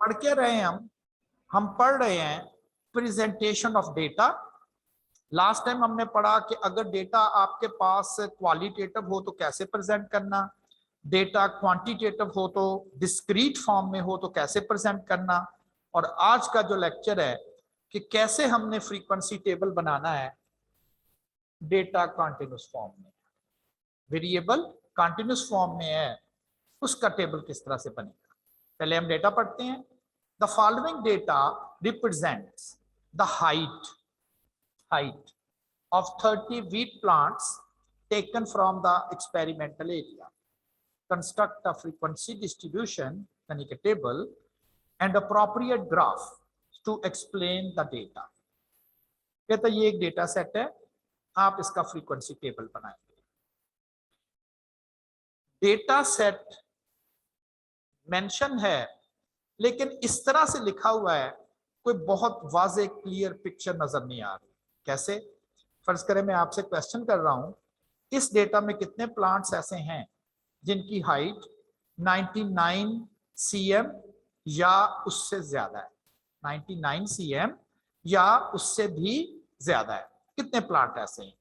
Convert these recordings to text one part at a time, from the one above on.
पढ़ के रहे हैं हम पढ़ रहे हैं presentation of data. Last time हमने पढ़ा कि अगर डेटा आपके पास क्वालिटेटिव हो तो कैसे प्रेजेंट करना, डेटा क्वांटिटेटिव हो तो डिस्क्रीट फॉर्म में हो तो कैसे प्रेजेंट करना, और आज का जो लेक्चर है कि कैसे हमने फ्रीक्वेंसी टेबल बनाना है डेटा कंटीन्यूअस फॉर्म में, वेरिएबल कंटीन्यूअस फॉर्म में है, उसका टेबल किस तरह से बनेगा। पहले हम डेटा पढ़ते हैं। The following data represents the height of 30 wheat plants taken from the experimental area. Construct a frequency distribution, यानी कि table, and appropriate graph to explain the data. कहता ये एक डेटा सेट है, आप इसका फ्रीक्वेंसी टेबल बनाएंगे। डेटा सेट मेंशन है लेकिन इस तरह से लिखा हुआ है कोई बहुत वाज़ेह क्लियर पिक्चर नजर नहीं आ रही। कैसे? फर्ज करें मैं आपसे क्वेश्चन कर रहा हूं, इस डेटा में कितने प्लांट्स ऐसे हैं जिनकी हाइट 99 cm या उससे ज्यादा है, 99 cm या उससे भी ज्यादा है, कितने प्लांट ऐसे हैं?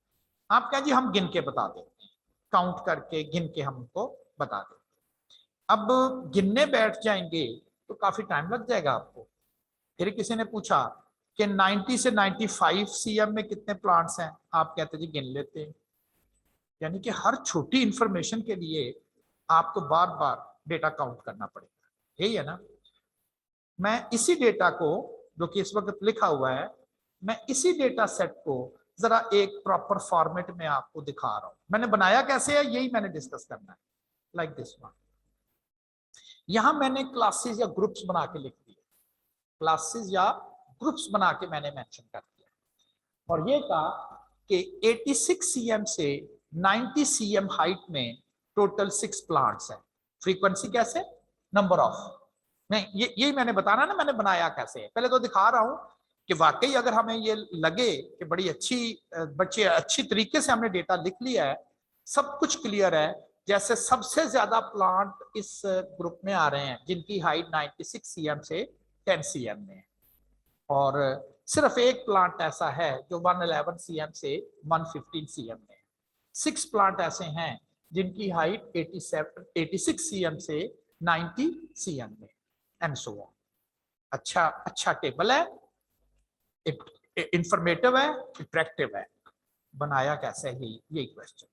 आप कहें जी हम गिन के बता देते हैं, काउंट करके गिन के हमको बता देते हैं। अब गिनने बैठ जाएंगे तो काफी टाइम लग जाएगा आपको। फिर किसी ने पूछा कि 90 से 95 cm में कितने प्लांट्स हैं, आप कहते जी गिन लेते हैं। यानी कि हर छोटी इंफॉर्मेशन के लिए आपको बार बार डेटा काउंट करना पड़ेगा, यही है ना। मैं इसी डेटा को जो कि इस वक्त लिखा हुआ है, मैं इसी डेटा सेट को जरा एक प्रॉपर फॉर्मेट में आपको दिखा रहा हूं। मैंने बनाया कैसे है यही मैंने डिस्कस करना है। लाइक दिस वन, यहां मैंने क्लासेस या ग्रुप्स बना के लिख दिए, क्लासेस या ग्रुप्स बना के मैंने मेंशन कर दिया और ये कहा कि 86 cm से 90 cm हाइट में टोटल 6 प्लांट्स हैं। फ्रीक्वेंसी कैसे? नंबर ऑफ, नहीं यही मैंने बताना ना मैंने बनाया कैसे है। पहले तो दिखा रहा हूं कि वाकई अगर हमें ये लगे कि बड़ी अच्छी तरीके से हमने डेटा लिख लिया है, सब कुछ क्लियर है, जैसे सबसे ज्यादा प्लांट इस ग्रुप में आ रहे हैं जिनकी हाइट 96 cm से 10 cm में है, और सिर्फ एक प्लांट ऐसा है जो 111 cm से 115 cm में है। 6 प्लांट ऐसे हैं जिनकी हाइट 86 cm से 90 cm में, एंड सो ऑन। अच्छा टेबल है, इंफॉर्मेटिव है, इंटरेक्टिव है। बनाया कैसे है यही क्वेश्चन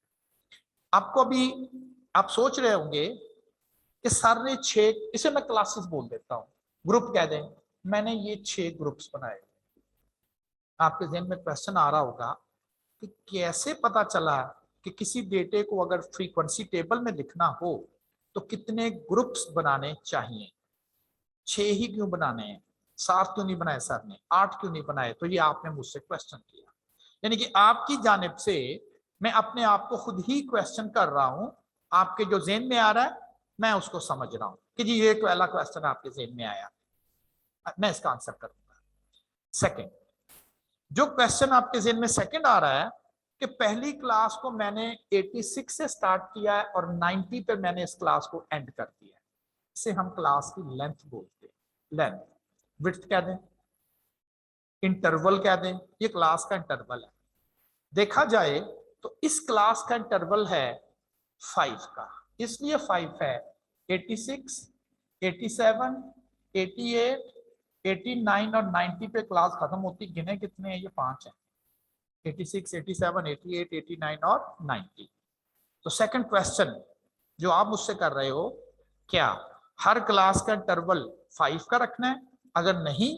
आपको। अभी आप सोच रहे होंगे कि सर ने 6, इसे मैं क्लासेस बोल देता हूं, ग्रुप कह दें, मैंने ये 6 ग्रुप्स बनाए। आपके ज़हन में क्वेश्चन आ रहा होगा कि कैसे पता चला कि किसी डेटे को अगर फ्रीक्वेंसी टेबल में लिखना हो तो कितने ग्रुप्स बनाने चाहिए, 6 ही क्यों बनाने हैं, 7 क्यों नहीं बनाए सर ने, 8 क्यों नहीं बनाए? तो ये आपने मुझसे क्वेश्चन किया, यानी कि आपकी जानिब से मैं अपने आप को खुद ही क्वेश्चन कर रहा हूं। आपके जो ज़हन में आ रहा है मैं उसको समझ रहा हूं कि जी ये पहला क्वेश्चन आपके ज़हन में आया, मैं इसका आंसर करूंगा। सेकेंड, जो क्वेश्चन आपके ज़हन में सेकंड आ रहा है कि पहली क्लास को मैंने 86 से स्टार्ट किया है और 90 पे मैंने इस क्लास को एंड कर दिया है, इसे हम क्लास की लेंथ बोलते हैं। लेंथ, विड्थ कह दें, इंटरवल कह दें, ये क्लास का इंटरवल है। देखा जाए तो इस क्लास का इंटरवल है 5 का, इसलिए 5 है। 86, 87, 88, 89 और 90 पे क्लास खत्म होती, गिने कितने हैं? ये 5 है, 86, 87, 88, 89 और 90। तो सेकंड क्वेश्चन जो आप मुझसे कर रहे हो, क्या हर क्लास का इंटरवल 5 का रखना है? अगर नहीं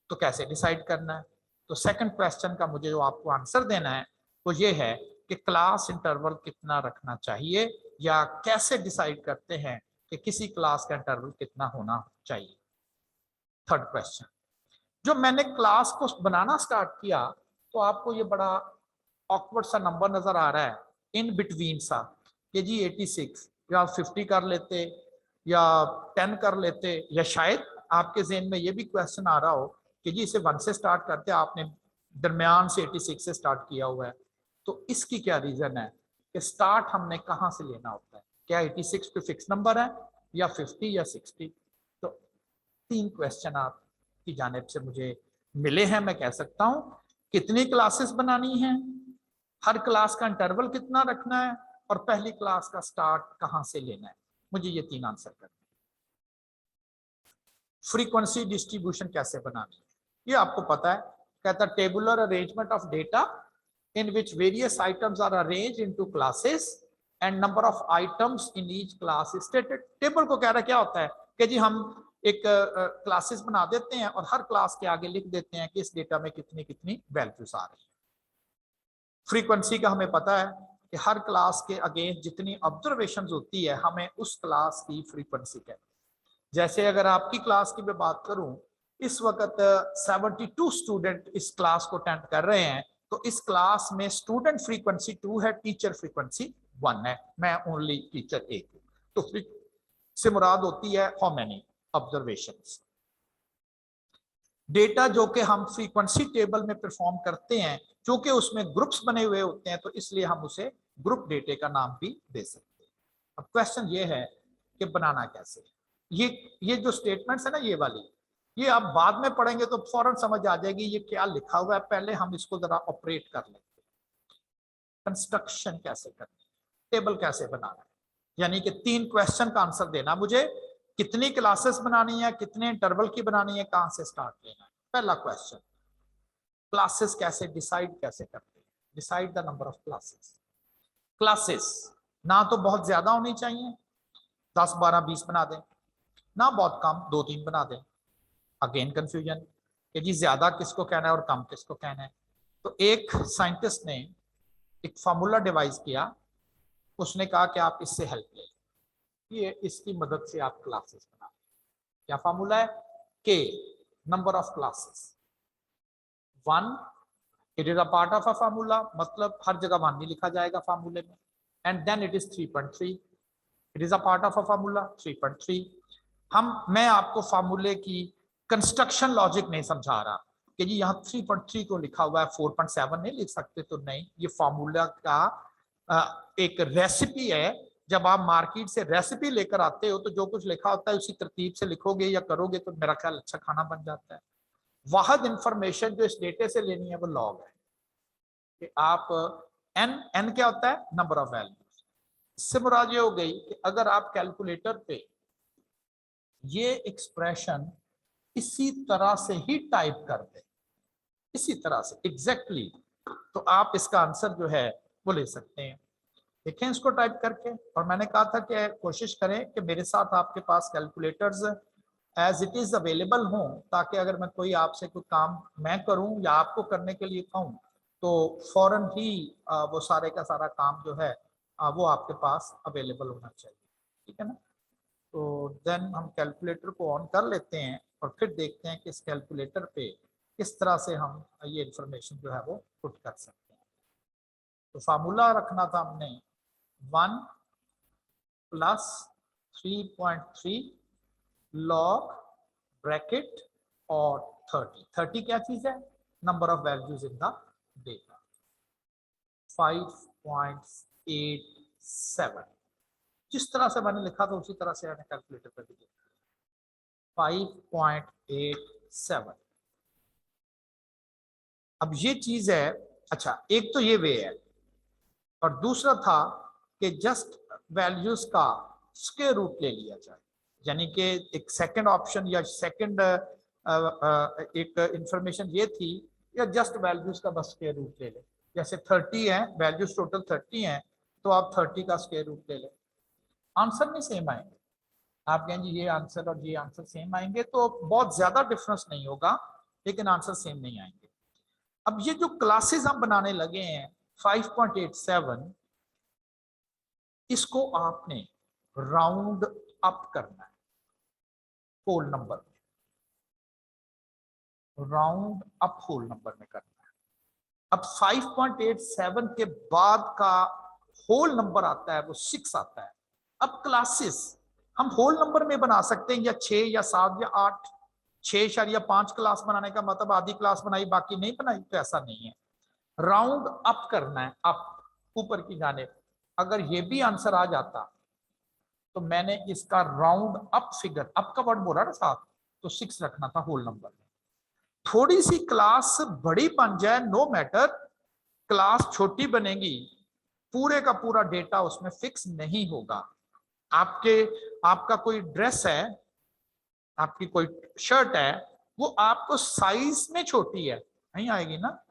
तो कैसे डिसाइड करना है? तो सेकंड क्वेश्चन का मुझे जो आपको आंसर देना है वो ये है कि क्लास इंटरवल कितना रखना चाहिए, या कैसे डिसाइड करते हैं कि किसी क्लास का इंटरवल कितना होना चाहिए। थर्ड क्वेश्चन, जो मैंने क्लास को बनाना स्टार्ट किया तो आपको ये बड़ा ऑकवर्ड सा नंबर नजर आ रहा है इन बिटवीन सा कि जी 86 या 50 कर लेते या 10 कर लेते, या शायद आपके ज़हन में ये भी क्वेश्चन आ रहा हो कि जी इसे 1 से स्टार्ट करते, आपने दरमियान से 86 से स्टार्ट किया हुआ है। तो इसकी क्या रीज़न है कि स्टार्ट हमने कहाँ से लेना होता है? क्या 86 कोई फिक्स नंबर है या 50 या 60? तो 3 क्वेश्चन आपकी जानिब से मुझे मिले हैं। मैं कह सकता हूं कितनी क्लासेस बनानी है, हर क्लास का इंटरवल कितना रखना है, और पहली क्लास का स्टार्ट कहां से लेना है। मुझे ये 3 आंसर करने हैं। फ्रीक्वेंसी डिस्ट्रीब्यूशन कैसे बनानी है ये आपको पता है। कहता है tabular arrangement of data in which various items are arranged into classes and number of items in each class is stated। Table को कह रहा क्या होता है कि जी हम एक क्लासेस बना देते हैं और हर क्लास के आगे लिख देते हैं कि इस डेटा में कितनी कितनी वैल्यूज आ रही है। फ्रीक्वेंसी का हमें पता है कि हर क्लास के अगेंस्ट जितनी ऑब्जर्वेशन होती है हमें उस क्लास की फ्रीक्वेंसी कहते हैं। जैसे अगर आपकी क्लास की मैं बात करूं, इस वक्त 72 स्टूडेंट इस क्लास को अटेंड कर रहे हैं, तो इस क्लास में स्टूडेंट फ्रीक्वेंसी 2 है, टीचर फ्रीक्वेंसी 1 है, मैं ओनली टीचर 1 हूं। तो से मुराद होती है हाउ मेनी ऑब्जर्वेशंस। डेटा जो कि हम फ्रीक्वेंसी टेबल में परफॉर्म करते हैं, क्योंकि उसमें ग्रुप्स बने हुए होते हैं, तो इसलिए हम उसे ग्रुप डेटा का नाम भी दे सकते हैं। अब क्वेश्चन ये है कि बनाना कैसे। ये जो स्टेटमेंट्स है ना, ये वाली, ये आप बाद में पढ़ेंगे तो फौरन समझ आ जाएगी ये क्या लिखा हुआ है। पहले हम इसको जरा ऑपरेट कर लेते हैं। कंस्ट्रक्शन कैसे करनी है, टेबल कैसे बनाना है, यानी कि 3 क्वेश्चन का आंसर देना मुझे। कितनी क्लासेस बनानी है, कितने इंटरवल की बनानी है, कहां से स्टार्ट लेना है। पहला क्वेश्चन, क्लासेस कैसे डिसाइड कैसे करते हैं। Decide the number of classes. Classes ना तो बहुत ज्यादा होनी चाहिए, 10 12 20 बना दें, ना बहुत कम 2 3 बना दें। अगेन कंफ्यूजन कि जी ज्यादा किसको कहना है और कम किसको कहना है। तो एक साइंटिस्ट ने एक फार्मूला डिवाइस किया, उसने कहा कि आप इससे हेल्प ले, ये इसकी मदद से आप क्लासेस बना। क्या फार्मूला है? K number of classes 1, it is a part of a formula, मतलब हर जगह 1 नहीं लिखा जाएगा फार्मूले में। And then it is 3.3, it is a part of a formula 3.3। मैं आपको फार्मूले की कंस्ट्रक्शन लॉजिक नहीं समझा रहा कि जी यहाँ 3.3 को लिखा हुआ है, 4.7 नहीं लिख सकते, तो नहीं, ये फार्मूला का एक रेसिपी है। जब आप मार्केट से रेसिपी लेकर आते हो तो जो कुछ लिखा होता है उसी तरतीब से लिखोगे या करोगे तो मेरा ख्याल अच्छा खाना बन जाता है। वाहिद इंफॉर्मेशन जो इस डेटे से लेनी है वो लॉग है कि आप एन क्या होता है? Number of values. इससे मुराद ये हो गई कि अगर आप कैलकुलेटर पे ये एक्सप्रेशन इसी तरह से ही टाइप कर दे, इसी तरह से एग्जैक्टली, तो आप इसका आंसर जो है वो ले सकते हैं। देखें इसको टाइप करके। और मैंने कहा था कि कोशिश करें कि मेरे साथ आपके पास calculators as it is available हों, ताकि अगर मैं कोई आपसे कोई काम मैं करूं या आपको करने के लिए कहूं तो फौरन ही वो सारे का सारा काम जो है वो आपके पास अवेलेबल होना चाहिए। ठीक है ना? तो देन हम कैलकुलेटर को ऑन कर लेते हैं और फिर देखते हैं कि इस कैलकुलेटर पे किस तरह से हम ये इंफॉर्मेशन जो है वो पुट कर सकते हैं। तो फार्मूला रखना था हमने 1 + 3.3 लॉग ब्रैकेट और 30 क्या चीज है? Number of values in the data 5.87। जिस तरह से मैंने लिखा था उसी तरह से मैंने कैलकुलेटर पर भी लिखा 5.87। अब ये चीज है। अच्छा, एक तो ये वे है और दूसरा था कि जस्ट वैल्यूज का स्क्वायर रूट ले लिया जाए, यानी कि एक सेकंड ऑप्शन या सेकंड एक इंफॉर्मेशन ये थी या जस्ट वैल्यूज का बस स्क्वायर रूट ले ले। जैसे 30 है, वैल्यूज टोटल 30 है, तो आप 30 का स्क्वायर रूट ले लें। आंसर नहीं सेम आएंगे। आप कहेंगे ये आंसर और ये आंसर सेम आएंगे, तो बहुत ज्यादा डिफरेंस नहीं होगा, लेकिन आंसर सेम नहीं आएंगे। अब ये जो क्लासेस हम बनाने लगे हैं 5.87, इसको आपने राउंड अप करना है होल नंबर में, राउंड अप होल नंबर में करना है। अब 5.87 के बाद का होल नंबर आता है वो 6 आता है। अब क्लासेस हम होल नंबर में बना सकते हैं, या 6 या 7 या 8। 6.5 क्लास बनाने का मतलब आधी क्लास बनाई बाकी नहीं बनाई, तो ऐसा नहीं है। राउंड अप करना है, अप, ऊपर की जानिब। अगर ये भी आंसर आ जाता तो मैंने इसका राउंड अप फिगर, अप का वर्ड बोला ना साथ, तो 6 रखना था होल नंबर में। थोड़ी सी क्लास बड़ी बन जाए, नो मैटर, क्लास छोटी बनेगी, पूरे का पूरा डेटा उसमें फिक्स नहीं होगा। आपका कोई ड्रेस है, आपकी कोई शर्ट है, वो आपको साइज में छोटी है, नहीं आएगी ना।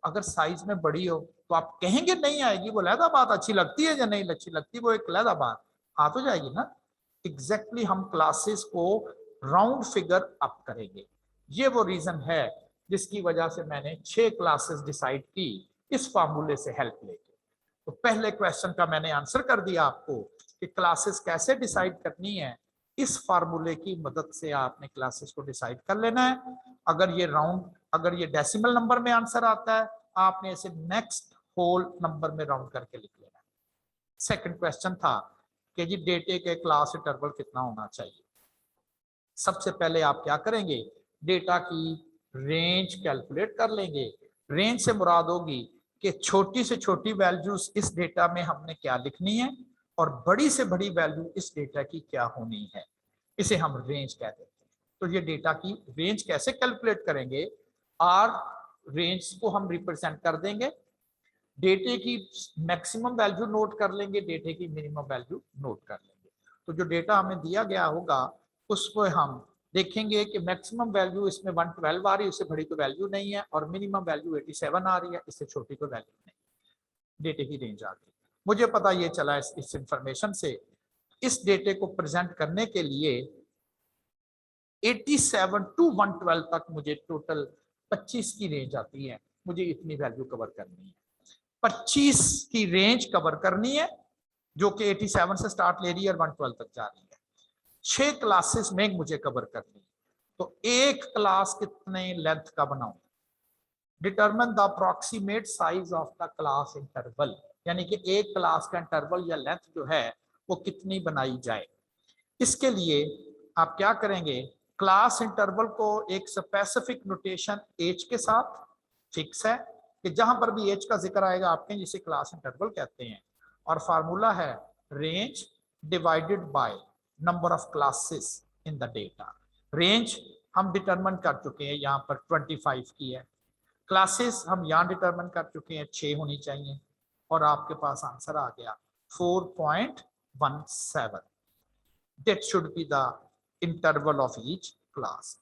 अगर साइज में बड़ी हो तो आप कहेंगे नहीं आएगी, वो लहदा बात, अच्छी लगती है या नहीं अच्छी लगती, वो एक लहदा बात, आ तो जाएगी ना। एग्जैक्टली हम क्लासेस को राउंड फिगर अप करेंगे। ये वो रीजन है जिसकी वजह से मैंने 6 क्लासेस डिसाइड की इस फार्मूले से हेल्प लेके। तो पहले क्वेश्चन का मैंने आंसर कर दिया आपको कि क्लासेस कैसे डिसाइड करनी है। इस फार्मूले की मदद से आपने क्लासेस को डिसाइड कर लेना है। अगर ये डेसिमल नंबर में आंसर आता है, आपने इसे नेक्स्ट होल नंबर में राउंड करके लिख लेना है। सेकंड क्वेश्चन था कि जी डेटे के क्लास इंटरवल कितना होना चाहिए। सबसे पहले आप क्या करेंगे, डेटा की रेंज कैलकुलेट कर लेंगे। रेंज से मुराद होगी कि छोटी से छोटी वैल्यूज इस डेटा में हमने क्या लिखनी है और बड़ी से बड़ी वैल्यू इस डेटा की क्या होनी है, इसे हम रेंज कहते हैं। तो ये डेटा की रेंज कैसे कैलकुलेट करेंगे, आर रेंज को हम रिप्रेजेंट कर देंगे, डेटे की मैक्सिमम वैल्यू नोट कर लेंगे, डेटे की मिनिमम वैल्यू नोट कर लेंगे। तो जो डेटा हमें दिया गया होगा उसको हम देखेंगे कि मैक्सिमम वैल्यू इसमें 112 आ रही है, उससे बड़ी कोई वैल्यू नहीं है, और मिनिमम वैल्यू 87 आ रही है, इससे छोटी कोई वैल्यू नहीं, डेटे की रेंज आ गई। मुझे पता ये चला इस इंफॉर्मेशन से, इस डेटे को प्रेजेंट करने के लिए 87 टू 112 तक मुझे टोटल 25 की रेंज आती है। मुझे इतनी वैल्यू कवर करनी है, 25 की रेंज कवर करनी है, जो कि 87 से स्टार्ट ले रही है और 112 तक जा रही है। 6 क्लासेस में मुझे कवर करनी है। तो एक क्लास कितने लेंथ का बनाऊं, determine the approximate size of the class interval, यानी कि एक क्लास का इंटरवल या लेंथ जो है वो कितनी बनाई जाए। इसके लिए आप क्या करेंगे, क्लास इंटरवल को एक स्पेसिफिक नोटेशन एज के साथ फिक्स है कि जहां पर भी एज का जिक्र आएगा आपके जिसे क्लास इंटरवल कहते हैं, और फार्मूला है range divided by number of classes in the data. Range हम डिटरमिन कर चुके हैं, यहाँ पर 25 की है, क्लासेस हम यहाँ डिटरमिन कर चुके हैं 6 होनी चाहिए, और आपके पास आंसर आ गया 4.17। That should be the interval of each class.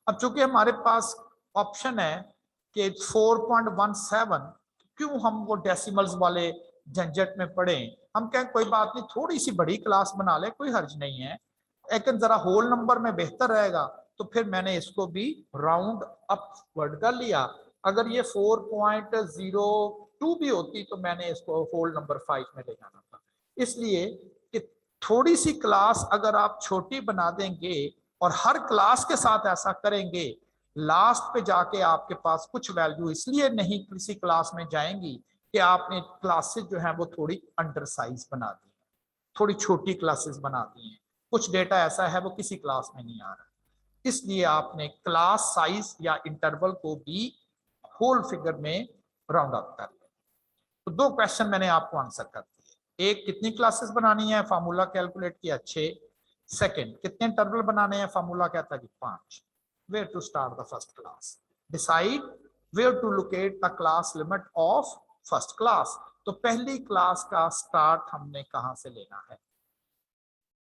अब चूंकि हमारे पास ऑप्शन है कि 4.17, क्यों हम वो डेसिमल्स वाले झंझट में पड़े, हम कहें कोई बात नहीं, थोड़ी सी बड़ी क्लास बना ले, कोई हर्ज नहीं है, लेकिन जरा होल नंबर में बेहतर रहेगा। तो फिर मैंने इसको भी राउंड अपवर्ड कर लिया। अगर ये 4.02 भी होती तो मैंने इसको होल नंबर 5 में ले जाना था। इसलिए कि थोड़ी सी क्लास अगर आप छोटी बना देंगे और हर क्लास के साथ ऐसा करेंगे, लास्ट पे जाके आपके पास कुछ वैल्यू इसलिए नहीं किसी क्लास में जाएंगी कि आपने क्लासेस जो है वो थोड़ी अंडर साइज बना दी, थोड़ी छोटी क्लासेस बना दी हैं, कुछ डेटा ऐसा है वो किसी क्लास में नहीं आ रहा। इसलिए आपने क्लास साइज या इंटरवल को भी होल फिगर में राउंड अप कर लिया। तो 2 क्वेश्चन मैंने आपको आंसर कर दिए। एक, कितनी क्लासेस बनानी है, फार्मूला कैलकुलेट किया 6। सेकंड, कितने इंटरवल बनाने हैं, फार्मूला कहता है कि 5। Where to start the first class, decide where to locate the class limit of first class. तो पहली क्लास का स्टार्ट हमने कहां से लेना है,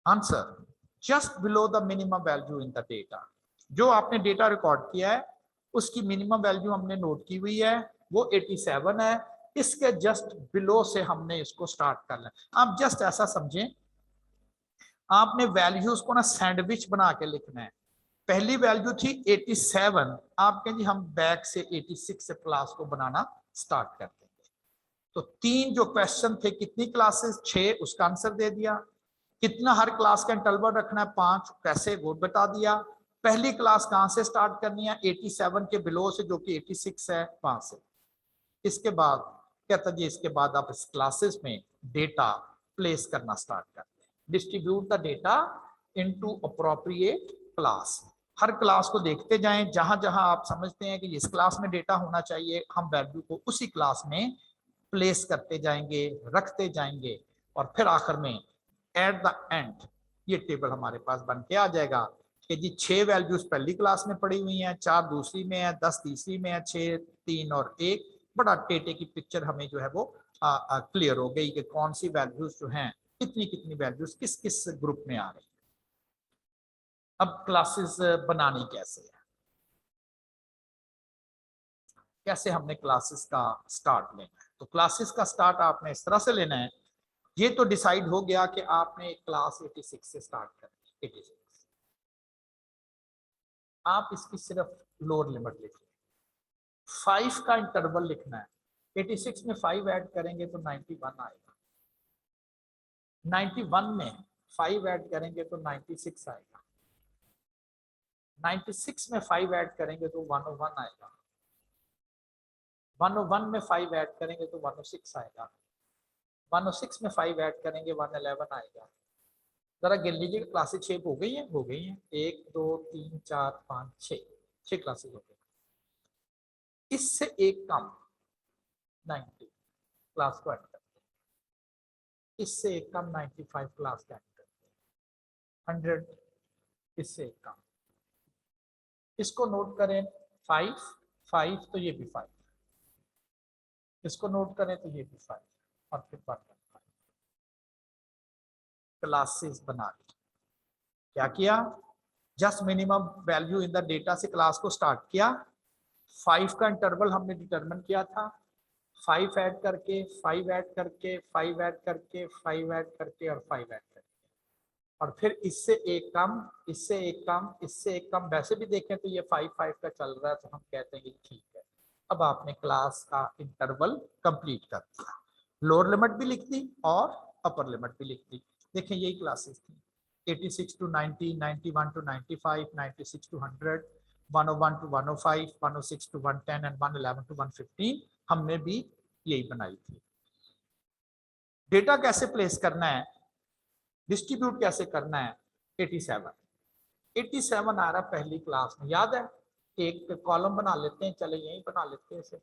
answer just below the minimum value in the data. जो आपने डेटा रिकॉर्ड किया है उसकी मिनिमम वैल्यू हमने नोट की हुई है, वो 87 है, इसके जस्ट बिलो से हमने इसको स्टार्ट करना है। आप जस्ट ऐसा समझें, आपने वैल्यूज को ना सैंडविच बना के लिखना है। पहली वैल्यू थी 87, आप कहें जी हम बैक से 86 से क्लास को बनाना स्टार्ट कर देंगे। तो 3 जो क्वेश्चन थे, कितनी क्लासेस, 6, उसका आंसर दे दिया। कितना हर क्लास का इंटरवल रखना है, 5, कैसे वो बता दिया। पहली क्लास कहां से स्टार्ट करनी है, 87 के बिलो से जो कि 86 है, वहां से। इसके बाद कहता जी इसके बाद आप इस क्लासेस में डेटा प्लेस करना स्टार्ट करते हैं, distribute the data into appropriate class. Her class को देखते जाएं, जहां जहां आप समझते हैं कि इस क्लास में डेटा होना चाहिए, हम वैल्यू को उसी क्लास में प्लेस करते जाएंगे, रखते जाएंगे, और फिर आखिर में एट द एंड ये टेबल हमारे पास बन के आ जाएगा कि जी 6 वैल्यूज पहली क्लास में पड़ी हुई हैं, 4 दूसरी में है, 10 तीसरी में है, 6 3 और 1। बड़ा टेटे की पिक्चर हमें जो है वो क्लियर हो गई कि कौन सी वैल्यूज जो हैं, कितनी कितनी वैल्यूज किस किस ग्रुप में आ रही है। अब क्लासेस बनानी कैसे है, कैसे हमने क्लासेस का स्टार्ट लेना है। तो क्लासेस का स्टार्ट आपने इस तरह से लेना है, ये तो डिसाइड हो गया कि आपने क्लास 86 से स्टार्ट करनी है। 86 आप इसकी सिर्फ लोअर लिमिट लिखिए, 5 का इंटरवल लिखना है। 86 में 5 ऐड करेंगे तो 91 आएगा, 91 में 5 ऐड करेंगे तो 96 आएगा, 96 में 5 ऐड करेंगे तो 101 आएगा, 101 में 5 ऐड करेंगे तो 106 आएगा, 106 में 5 ऐड करेंगे 111 आएगा। जरा गिन लीजिए क्लासेस 6 हो गई हैं, हो गई हैं, 1 2 3 4 5 6 क्लासेस हो गई। इससे एक कम 90 क्लास को ऐड करते हैं, इससे एक कम 95 क्लास को ऐड करते हैं, 100 इससे एक कम। इसको नोट करें 5 5 तो ये भी 5, इसको नोट करें तो ये भी 5 और फिर 115 क्लासेस बना ली। क्या किया, just minimum value in the data से क्लास को स्टार्ट किया। 5 का इंटरवल हमने डिटरमिन किया था, 5 ऐड करके 5 ऐड करके 5 ऐड करके 5 ऐड करके और 5 ऐड करके, और फिर इससे एक कम, इससे एक कम, इससे एक कम। वैसे भी देखें तो ये 5 5 का चल रहा है, तो हम कहते हैं कि ठीक है। अब आपने क्लास का इंटरवल कंप्लीट कर दिया, लोअर लिमिट भी लिख दी और अपर लिमिट भी लिख दी। देखें यही क्लासेस थी, 86 to 90, 91 to 95, 96 to 100, 101 to 105, 106 to 110 and 111 to 115 हमने भी यही बनाई थी। डेटा कैसे प्लेस करना है, डिस्ट्रीब्यूट कैसे करना है, 87 आ रहा पहली क्लास में, याद है। एक कॉलम बना लेते हैं, चले यही बना लेते हैं इसे,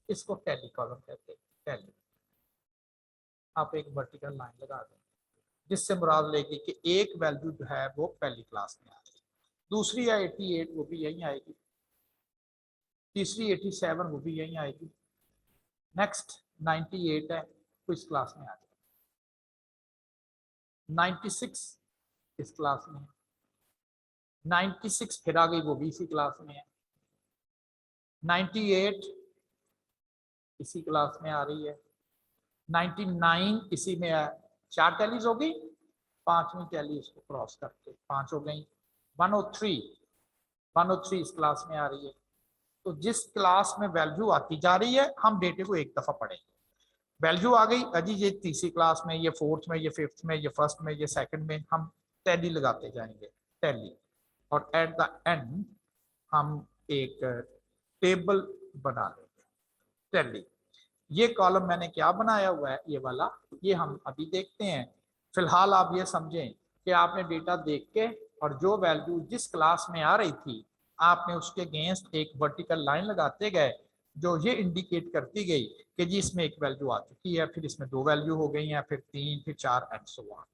इसको टैली कॉलम कहते हैं। टैली, आप एक वर्टिकल लाइन लगा दें जिससे मुराद लेगी कि एक वैल्यू जो है वो पहली क्लास में आ रही है, दूसरी है 88 वो भी यहीं आएगी, तीसरी 87 वो भी यहीं आएगी, नेक्स्ट 98 है तो इस क्लास में आ जाएगी, 96 इस क्लास में है, 96 फिर आ गई वो भी इसी क्लास में है, 98 इसी क्लास में आ रही है, 99 इसी में है। 4 टैलीज हो गई, 5वीं टैली इसको क्रॉस करके 5 हो गई। 103 इस क्लास में आ रही है। तो जिस क्लास में वैल्यू आती जा रही है हम डेटे को एक दफा पढ़ेंगे। वैल्यू आ गई अजी ये तीसरी क्लास में, ये फोर्थ में, ये फिफ्थ में, ये फर्स्ट में, ये सेकंड में, हम टैली लगाते जाएंगे, टैली। और एट द एंड हम एक टेबल बना लेंगे, टैली। ये कॉलम मैंने क्या बनाया हुआ है, ये वाला, ये हम अभी देखते हैं। फिलहाल आप ये समझें कि आपने डेटा देख के और जो वैल्यू जिस क्लास में आ रही थी आपने उसके अगेंस्ट एक वर्टिकल लाइन लगाते गए जो ये इंडिकेट करती गई कि जी इसमें एक वैल्यू आ चुकी है, फिर इसमें 2 वैल्यू हो गई हैं, फिर 3, फिर 4 एंड सो ऑन।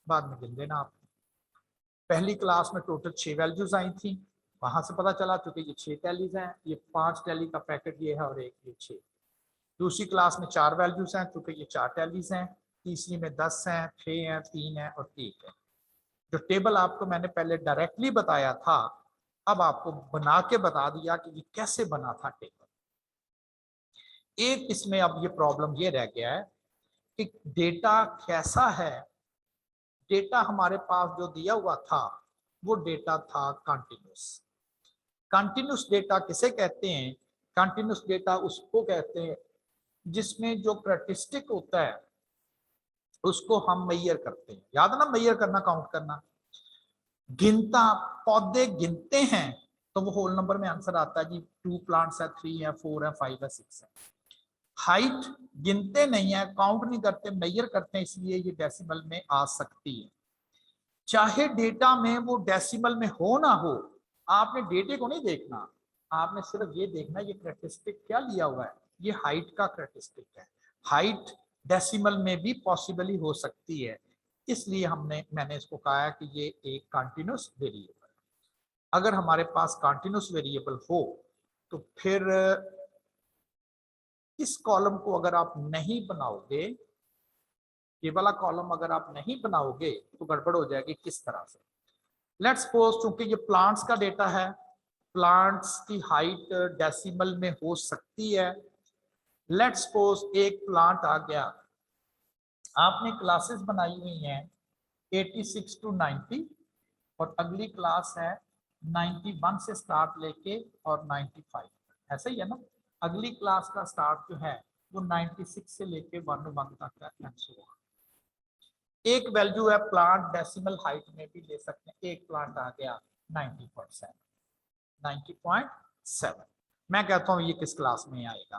बाद में गिन देना आप। पहली क्लास में टोटल 6 वैल्यूज आई थी, वहां से पता चला चूंकि ये 6 टैलीज हैं, ये 5 टैली का पैकेट ये है और एक ये 6। दूसरी क्लास में 4 वैल्यूज हैं क्योंकि ये 4 टैलीज हैं, तीसरी में 10 हैं, 6 हैं, 3 है और 1 है। जो टेबल आपको मैंने पहले डायरेक्टली बताया था अब आपको बना के बता दिया कि ये कैसे बना था टेबल। एक इसमें अब ये प्रॉब्लम ये रह गया है कि डेटा कैसा है। डेटा हमारे पास जो दिया हुआ था वो डेटा था कंटिन्यूस। कंटिन्यूस डेटा किसे कहते हैं, कंटिन्यूस डेटा उसको कहते हैं जिसमें जो कैरेक्टरिस्टिक होता है उसको हम मेजर करते हैं। याद है ना, मेजर करना, काउंट करना। गिनता, पौधे गिनते हैं तो वो होल नंबर में आंसर आता है जी 2 प्लांट्स है, 3 है, 4 है, 5 है, 6 है। हाइट गिनते नहीं है, काउंट नहीं करते, मेजर करते हैं, इसलिए ये डेसिमल में आ सकती है। चाहे डेटा में वो डेसिमल में हो ना हो, आपने डेटे को नहीं देखना, आपने सिर्फ ये देखना ये कैरेक्टरिस्टिक क्या लिया हुआ है, ये हाइट का कैरेक्टरिस्टिक है। हाइट डेसिमल में भी पॉसिबली हो सकती है, इसलिए मैंने इसको कहा है कि ये एक कंटिन्यूस वेरिएबल है। अगर हमारे पास कंटिन्यूस वेरिएबल हो तो फिर इस कॉलम को अगर आप नहीं बनाओगे, ये वाला कॉलम अगर आप नहीं बनाओगे तो गड़बड़ हो जाएगी। किस तरह से? लेट्स सपोज चूंकि ये प्लांट्स का डेटा है, प्लांट्स की हाइट डेसिमल में हो सकती है। लेट्स सपोज एक प्लांट आ गया, आपने क्लासेस बनाई हुई हैं 86 टू 90 और अगली क्लास है 91 से स्टार्ट लेके और 95, ऐसा ही है ना। अगली क्लास का स्टार्ट जो है वो 96 से लेके 1 तक है एंड सो ऑन। एक वैल्यू है प्लांट डेसिमल हाइट में भी ले सकते हैं। एक प्लांट आ गया 90.7, 90.7। मैं कहता हूं ये किस क्लास में आएगा?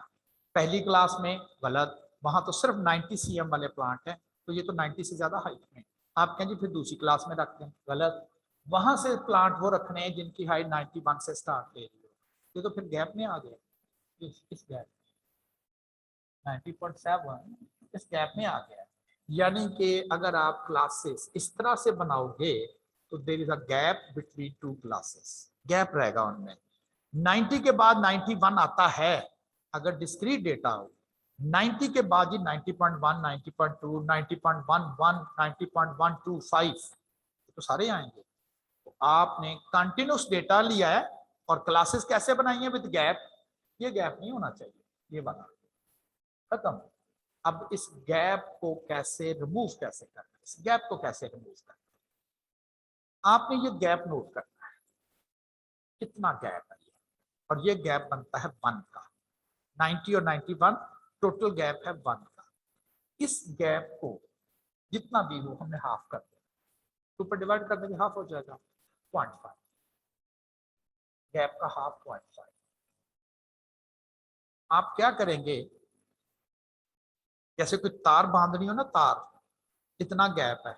पहली क्लास में। गलत, वहां तो सिर्फ 90 cm वाले प्लांट है, तो ये तो 90 से ज्यादा हाइट में। आप कहें जी फिर दूसरी क्लास में रखते हैं। गलत, वहां से प्लांट वो रखने हैं जिनकी हाइट 91 से स्टार्ट ले रही हो। ये तो फिर गैप में आ गया। इस गैप 90.7 इस गैप में आ गया। यानी कि अगर आप क्लासेस इस तरह से बनाओगे तो there is a gap between two classes, gap रहेगा उनमें। 90 के बाद 91 आता है अगर डिस्क्रीट डेटा हो। 90 के बाद ही 90.1, 90.2, 90.11, 90.125 तो सारे आएंगे। तो आपने कंटिन्यूस डेटा लिया है और क्लासेस कैसे बनाई है? With gap. ये गैप नहीं होना चाहिए, ये बना खत्म। अब इस गैप को कैसे रिमूव कैसे करना है? इस गैप को कैसे रिमूव करना है? आपने ये गैप नोट करना है, कितना गैप है ये, और ये गैप बनता है 1 का। 90 और 91 टोटल गैप है 1 का। इस गैप को जितना भी हो हमने हाफ कर दिया, 2 पर डिवाइड कर देंगे, हाफ हो जाएगा 0.5। गैप का हाफ 0.5। आप क्या करेंगे, जैसे कोई तार बांधनी हो ना, तार, इतना गैप है,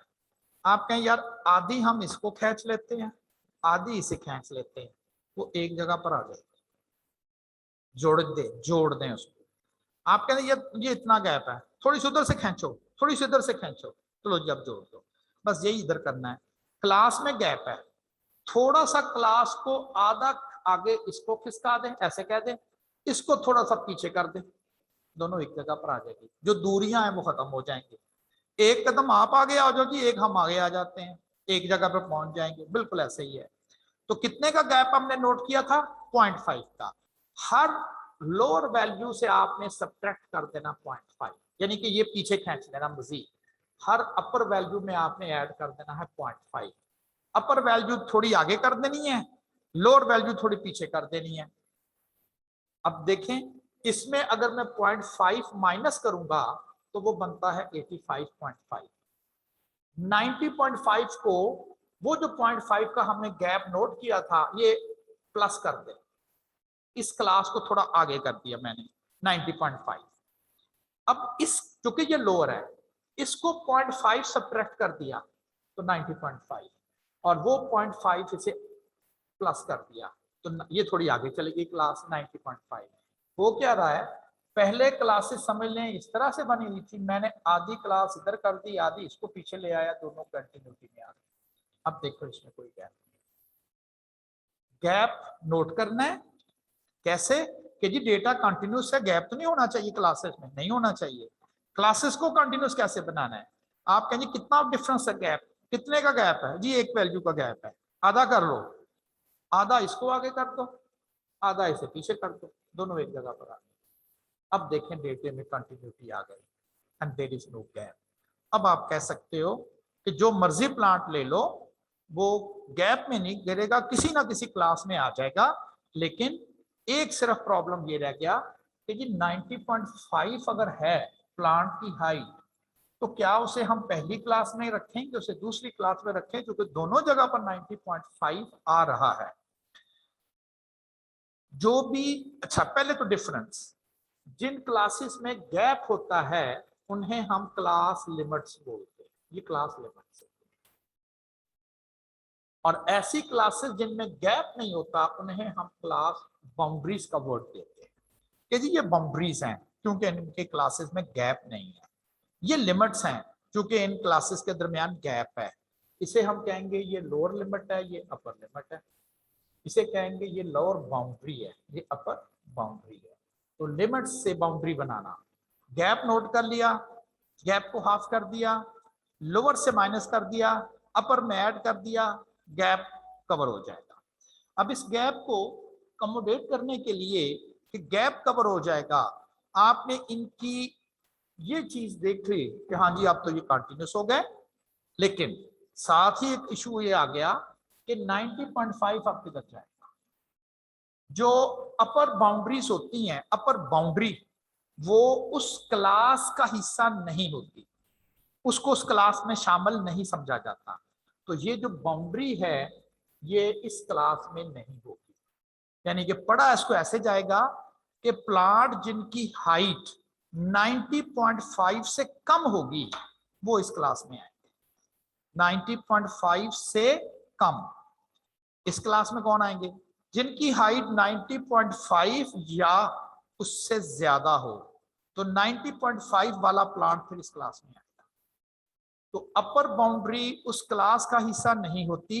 आप कहें यार आधी हम इसको खींच लेते हैं, आधी इसे खींच लेते हैं, वो एक जगह पर आ जाएगा। जोड़ दें उसको। आप कहते हैं ये इतना गैप है, थोड़ी सी उधर से खींचो, थोड़ी सी इधर से खींचो, चलो जी अब जोड़ दो। बस यही इधर करना है। क्लास में गैप है, थोड़ा सा क्लास को आधा आगे इसको खिसका दें, ऐसे कह दें, इसको थोड़ा सा पीछे कर दें, दोनों एक जगह पर आ जाएगी। जो दूरियां हैं वो खत्म हो जाएंगी। एक कदम आप आगे आ जाओ जी, एक हम आगे आ जाते हैं, एक जगह पर पहुंच जाएंगे। बिल्कुल ऐसे ही है। तो कितने का गैप हमने नोट किया था? 0.5 का। हर लोअर वैल्यू से आपने सब्ट्रैक्ट कर देना 0.5, यानी कि ये पीछे खींच लेना मजीद। हर अपर वैल्यू में आपने ऐड कर देना है 0.5। अपर वैल्यू थोड़ी आगे कर देनी है, लोअर वैल्यू थोड़ी पीछे कर देनी है। अब देखें, इसमें अगर मैं 0.5 माइनस करूंगा तो वो बनता है 85.5। 90.5 को वो जो 0.5 का हमने गैप नोट किया था ये प्लस कर दे, इस क्लास को थोड़ा आगे कर दिया मैंने 90.5। अब इस चूंकि ये लोअर है, इसको 0.5 सब्ट्रैक्ट कर दिया तो 90.5, और वो 0.5 इसे प्लस कर दिया तो ये थोड़ी आगे चलेगी क्लास 90.5। वो क्या रहा है, पहले क्लासेस समझ लें इस तरह से बनी हुई थी, मैंने आधी क्लास इधर कर दी, आधी इसको पीछे ले आया, दोनों कंटिन्यूटी में आ गए। अब देखो इसमें कोई गैप नहीं। गैप नोट करना है कैसे कि जी डेटा कंटिन्यूस है, गैप तो नहीं होना चाहिए क्लासेस में, नहीं होना चाहिए। क्लासेस को कंटिन्यूस कैसे बनाना है? आप कहेंगे कितना डिफरेंस है गैप, कितने का गैप है जी? एक वैल्यू का गैप है, आधा कर लो, आधा इसको आगे कर दो, आधा इसे पीछे कर दो, दोनों एक जगह पर आ गए। अब देखें डेटे में कंटिन्यूटी आ गई and there is no gap. अब आप कह सकते हो कि जो मर्जी प्लांट ले लो वो गैप में नहीं गिरेगा, किसी ना किसी क्लास में आ जाएगा। लेकिन एक सिर्फ प्रॉब्लम ये रह गया कि जी 90.5 अगर है प्लांट की हाइट, तो क्या उसे हम पहली क्लास में रखेंगे, उसे दूसरी क्लास में रखें, क्योंकि दोनों जगह पर 90.5 आ रहा है। जो भी अच्छा, पहले तो डिफरेंस, जिन क्लासेस में गैप होता है उन्हें हम क्लास लिमिट्स बोलते हैं, ये क्लास लिमिट्स है। और ऐसी क्लासेस जिनमें गैप नहीं होता उन्हें हम क्लास बाउंड्रीज का वर्ड देते हैं कि जी ये बाउंड्रीज हैं क्योंकि इनके क्लासेस में गैप नहीं है। ये लिमिट्स हैं क्योंकि इन क्लासेस के दरमियान गैप है, इसे हम कहेंगे ये लोअर लिमिट है, ये अपर लिमिट है। इसे कहेंगे ये लोअर बाउंड्री है, ये अपर बाउंड्री है। तो लिमिट से बाउंड्री बनाना, गैप नोट कर लिया, गैप को हाफ कर दिया, लोअर से माइनस कर दिया, अपर में ऐड कर दिया, गैप कवर हो जाएगा। अब इस गैप को अकोमोडेट करने के लिए कि गैप कवर हो जाएगा, आपने इनकी ये चीज देख ली कि हाँ जी अब तो ये कंटिन्यूस हो गए, लेकिन साथ ही एक इशू ये आ गया कि 90.5 अब किधर जाएगा। जो अपर बाउंड्रीज होती हैं, अपर बाउंड्री वो उस क्लास का हिस्सा नहीं होती, उसको उस क्लास में शामिल नहीं समझा जाता। तो ये जो बाउंड्री है ये इस क्लास में नहीं होगी, यानी कि पढ़ा इसको ऐसे जाएगा कि प्लांट जिनकी हाइट 90.5 से कम होगी वो इस क्लास में आएंगे। 90.5 से कम इस क्लास में कौन आएंगे? जिनकी हाइट 90.5 या उससे ज्यादा हो, तो 90.5 वाला प्लांट फिर इस क्लास में आएगा। तो अपर बाउंड्री उस क्लास का हिस्सा नहीं होती,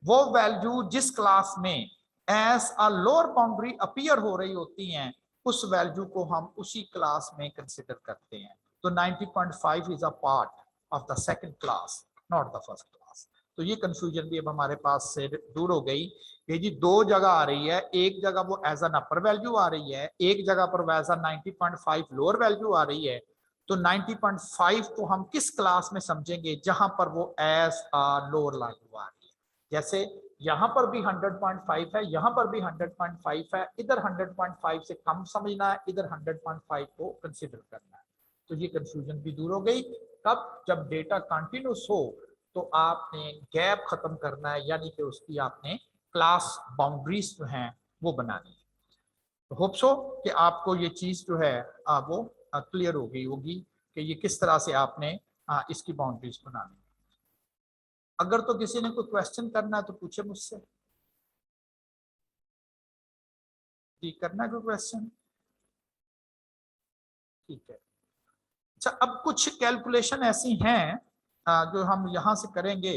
वो वैल्यू जिस क्लास में as a lower boundary appear हो रही होती हैं उस वैल्यू को हम उसी क्लास में कंसिडर करते हैं। तो 90.5 is a part of the second class, not the first class. तो ये कंफ्यूजन भी अब हमारे पास से दूर हो गई कि जी दो जगह आ रही है, एक जगह वो एज एन अपर वैल्यू आ रही है, एक जगह पर वैसा 90.5 लोअर वैल्यू आ रही है। तो 90.5 को हम किस क्लास में समझेंगे? जहां पर वो एज अ लोअर वैल्यू आ रही है। जैसे यहां पर भी 100.5 है, यहां पर भी 100.5 है, इधर 100.5 से कम समझना है, इधर 100.5 को कंसिडर करना है। तो ये कंफ्यूजन भी दूर हो गई। कब? जब डेटा कंटिन्यूस हो तो आपने गैप खत्म करना है, यानी कि उसकी आपने क्लास बाउंड्रीज जो हैं वो बनानी है। तो होप सो कि आपको ये चीज जो है वो क्लियर हो गई होगी कि ये किस तरह से आपने इसकी बाउंड्रीज बनानी है। अगर तो किसी ने कोई क्वेश्चन करना है तो पूछे मुझसे। जी करना है कोई क्वेश्चन? ठीक है। अच्छा, अब कुछ कैलकुलेशन ऐसी हैं जो हम यहाँ से करेंगे।